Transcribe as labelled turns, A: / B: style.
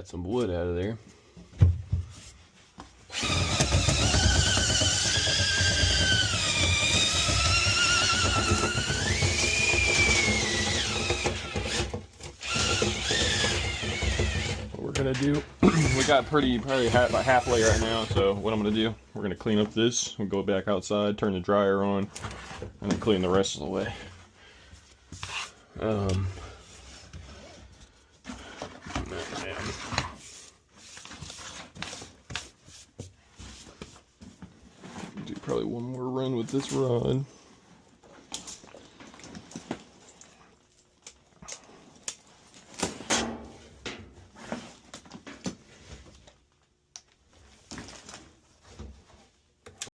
A: got some wood out of there. What we're gonna do, we got probably about halfway right now, so what I'm gonna do, we're gonna clean up this, we'll go back outside, turn the dryer on, and then clean the rest of the way. Do probably one more run with this rod.